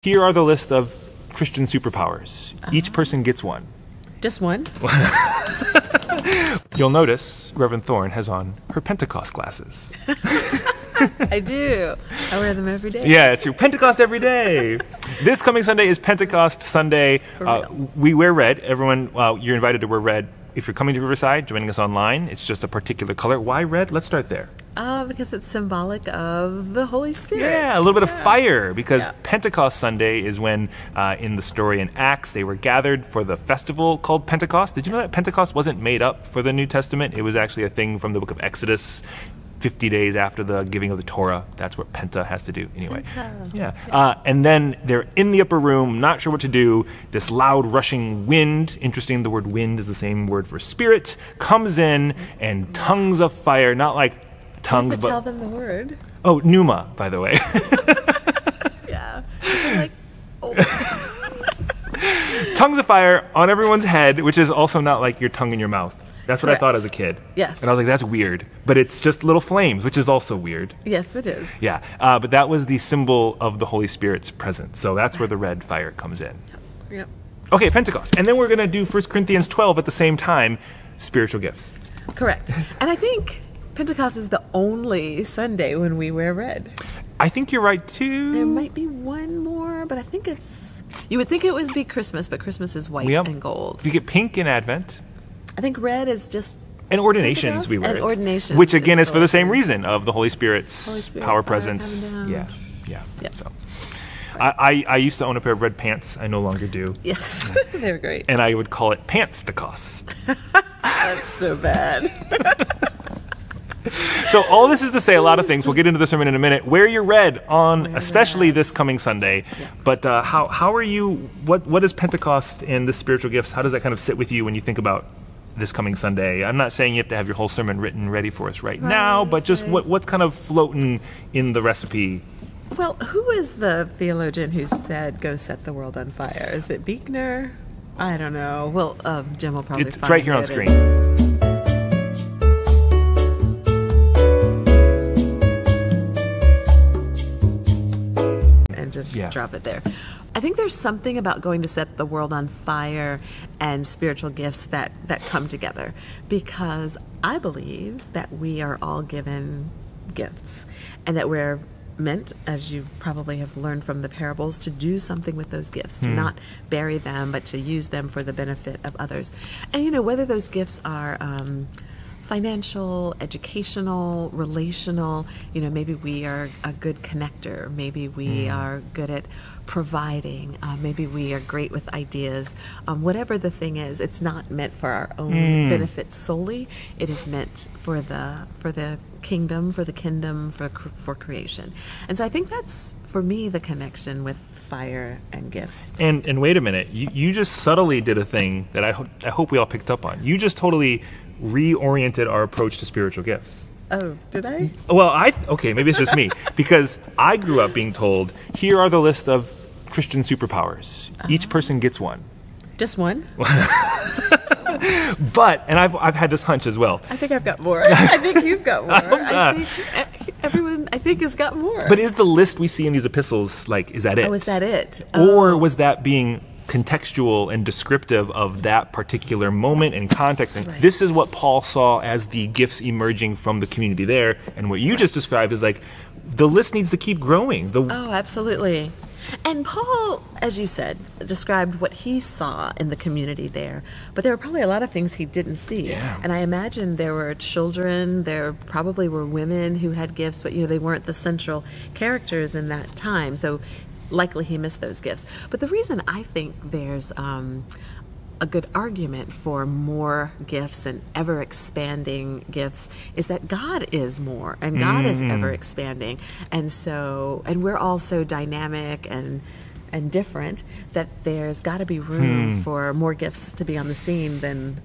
Here are the list of Christian superpowers. Each person gets one. Just one? You'll notice Reverend Thorne has on her Pentecost glasses. I do. I wear them every day. Yeah, it's your Pentecost every day. This coming Sunday is Pentecost Sunday. We wear red. Everyone, you're invited to wear red. If you're coming to Riverside, joining us online, it's just a particular color. Why red? Let's start there. Because it's symbolic of the Holy Spirit. Yeah, a little bit of fire, because Pentecost Sunday is when, in the story in Acts, they were gathered for the festival called Pentecost. Did you know that Pentecost wasn't made up for the New Testament? It was actually a thing from the book of Exodus, 50 days after the giving of the Torah. That's what Penta has to do anyway. Penta. Yeah. And then they're in the upper room, not sure what to do. This loud rushing wind, interesting, the word wind is the same word for spirit, comes in, and tongues of fire, not like tongues, but tell them the word. Oh, pneuma, by the way. Yeah. Like, oh. Tongues of fire on everyone's head, which is also not like your tongue in your mouth. That's what Correct. I thought as a kid. Yes. And I was like, that's weird. But it's just little flames, which is also weird. Yes, it is. Yeah. But that was the symbol of the Holy Spirit's presence. So that's where the red fire comes in. Yep. Okay, Pentecost. And then we're going to do 1 Corinthians 12 at the same time, spiritual gifts. Correct. And I think Pentecost is the only Sunday when we wear red. I think you're right, too. There might be one more, but I think it's... You would think it would be Christmas, but Christmas is white and gold. You get pink in Advent. I think red is just... And ordinations we wear. And ordinations. Which, again, is for the same reason of the Holy Spirit's power presence. Yeah. Yep. So, I used to own a pair of red pants. I no longer do. Yes. They were great. And I would call it Pants-to-cost. That's so bad. So all this is to say a lot of things. We'll get into the sermon in a minute. Wear your red on, especially this coming Sunday. Yeah. But how are you? What is Pentecost and the spiritual gifts? How does that kind of sit with you when you think about this coming Sunday? I'm not saying you have to have your whole sermon written ready for us right now, but just what's kind of floating in the recipe? Well, who is the theologian who said, "Go set the world on fire"? Is it Buechner? I don't know. Well, Jim will probably. It's right here on screen. Just drop it there. I think there's something about going to set the world on fire and spiritual gifts that come together, because I believe that we are all given gifts and that we're meant, as you probably have learned from the parables, to do something with those gifts, to not bury them, but to use them for the benefit of others. And whether those gifts are financial, educational, relational, maybe we are a good connector, maybe we are good at providing, maybe we are great with ideas. Whatever the thing is, it's not meant for our own benefit solely. It is meant for the kingdom, for creation. And so I think that's, for me, the connection with fire and gifts. And wait a minute, you just subtly did a thing that I hope we all picked up on. You just totally reoriented our approach to spiritual gifts. Oh, did I? Well, okay, maybe it's just me, because I grew up being told, here are the list of Christian superpowers. Each person gets one. Just one? But, and I've had this hunch as well. I think I've got more. I think you've got more. I think everyone, has got more. But is the list we see in these epistles, is that it? Oh, is that it? Or was that being contextual and descriptive of that particular moment and context? And this is what Paul saw as the gifts emerging from the community there. And what you just described is the list needs to keep growing. Oh, absolutely. And Paul, as you said, described what he saw in the community there. But there were probably a lot of things he didn't see. Yeah. And I imagine there were children, there probably were women who had gifts, but they weren't the central characters in that time. So likely he missed those gifts. But the reason I think there's a good argument for more gifts and ever expanding gifts is that God is more and God is ever expanding. And we're all so dynamic and different that there's got to be room for more gifts to be on the scene than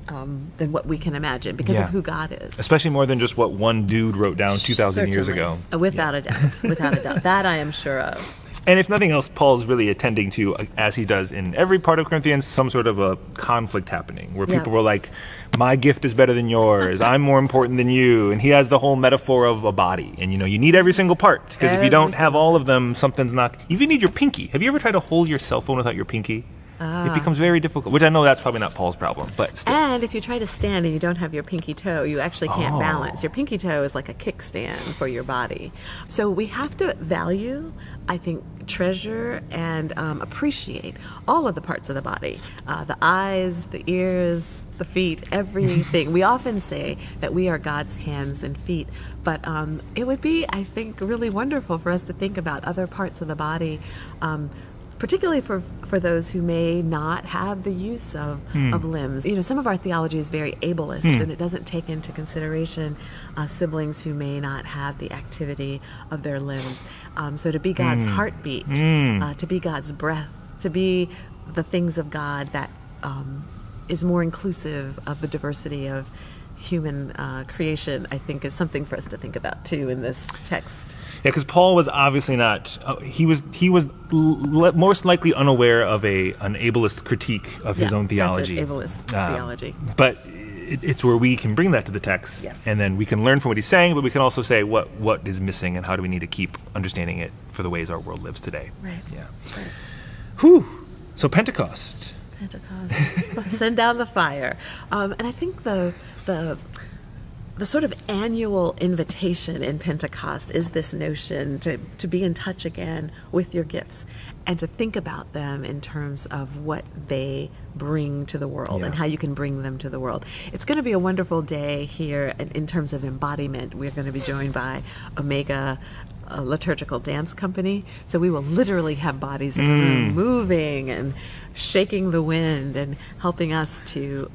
what we can imagine because of who God is. Especially more than just what one dude wrote down 2,000 years ago. Without a doubt. Without a doubt. That I am sure of. And if nothing else, Paul's really attending to, as he does in every part of Corinthians, some sort of a conflict happening where people were like, my gift is better than yours. I'm more important than you. And he has the whole metaphor of a body. And, you need every single part. Because if you don't have all of them, something's not... You even need your pinky. Have you ever tried to hold your cell phone without your pinky? It becomes very difficult, which I know that's probably not Paul's problem, but still. And if you try to stand and you don't have your pinky toe, you actually can't balance. Your pinky toe is like a kickstand for your body. So we have to value, I think, treasure and appreciate all of the parts of the body. The eyes, the ears, the feet, everything. We often say that we are God's hands and feet, but it would be, I think, really wonderful for us to think about other parts of the body, particularly for those who may not have the use of limbs. Some of our theology is very ableist, and it doesn't take into consideration siblings who may not have the activity of their limbs. So to be God's heartbeat, to be God's breath, to be the things of God that is more inclusive of the diversity of human creation, I think is something for us to think about too in this text. Yeah, because Paul was obviously not. He was most likely unaware of an ableist critique of his own theology. That's it, ableist theology. But it's where we can bring that to the text, and then we can learn from what he's saying. But we can also say what is missing and how do we need to keep understanding it for the ways our world lives today. Right. Yeah. Right. Whew. So Pentecost. Send down the fire. And I think the sort of annual invitation in Pentecost is this notion to be in touch again with your gifts and to think about them in terms of what they bring to the world and how you can bring them to the world. It's going to be a wonderful day here in terms of embodiment. We're going to be joined by Omega, a liturgical dance company. So we will literally have bodies in the room moving and shaking the wind and helping us to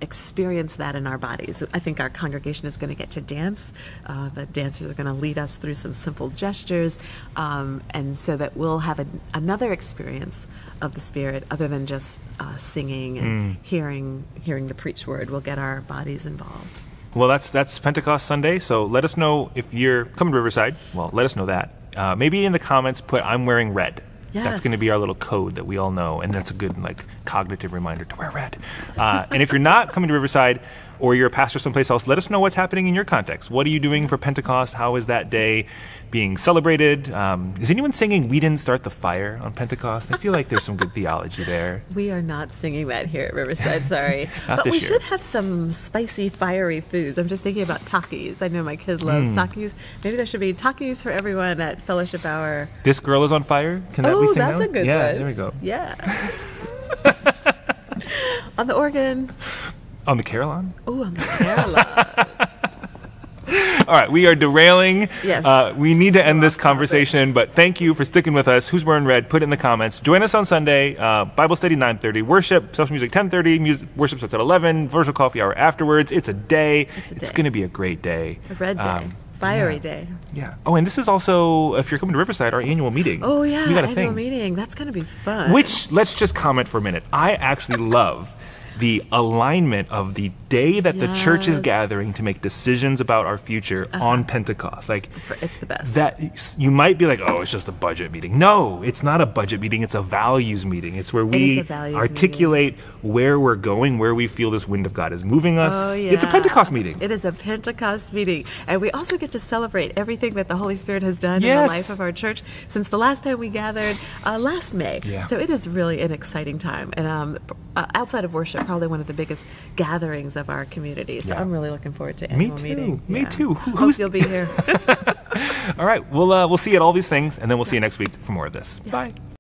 experience that in our bodies. I think our congregation is going to get to dance. The dancers are going to lead us through some simple gestures, and so that we'll have another experience of the Spirit other than just singing and hearing the preached word. We'll get our bodies involved. Well, that's Pentecost Sunday, so let us know if you're coming to Riverside. Well, let us know that. Maybe in the comments put, I'm wearing red. Yes. That's going to be our little code that we all know, and that's a good cognitive reminder to wear red. And if you're not coming to Riverside, or you're a pastor someplace else, let us know what's happening in your context. What are you doing for Pentecost? How is that day being celebrated? Is anyone singing "We Didn't Start the Fire" on Pentecost? I feel like there's some good theology there. We are not singing that here at Riverside, sorry. But we should have some spicy, fiery foods. I'm just thinking about Takis. I know my kid loves Takis. Maybe there should be Takis for everyone at Fellowship Hour. This Girl Is on Fire? Can that be sung that's now? a good one. Yeah, there we go. Yeah. On the organ. On the carillon? Oh, on the carillon. All right, we are derailing. Yes. We need to end this conversation, but thank you for sticking with us. Who's wearing red? Put it in the comments. Join us on Sunday. Bible study 9:30. Worship, social music 10:30. Worship starts at 11. Virtual coffee hour afterwards. It's a day. It's going to be a great day. A red day. Fiery day. Yeah. Oh, and this is also, if you're coming to Riverside, our annual meeting. Oh, yeah. We got a annual thing. meeting. That's going to be fun. Which, let's just comment for a minute. I actually love the alignment of the day that the church is gathering to make decisions about our future on Pentecost. It's the best. That you might be like, oh, it's just a budget meeting. No, it's not a budget meeting. It's a values meeting. It's where we articulate where we're going, where we feel this wind of God is moving us. Oh, yeah. It's a Pentecost meeting. It is a Pentecost meeting. And we also get to celebrate everything that the Holy Spirit has done in the life of our church since the last time we gathered last May. Yeah. So it is really an exciting time. And outside of worship, probably one of the biggest gatherings of our community. So I'm really looking forward to annual meeting. Me too. Hope you'll be here. All right. We'll see you at all these things, and then we'll see you next week for more of this. Yeah. Bye.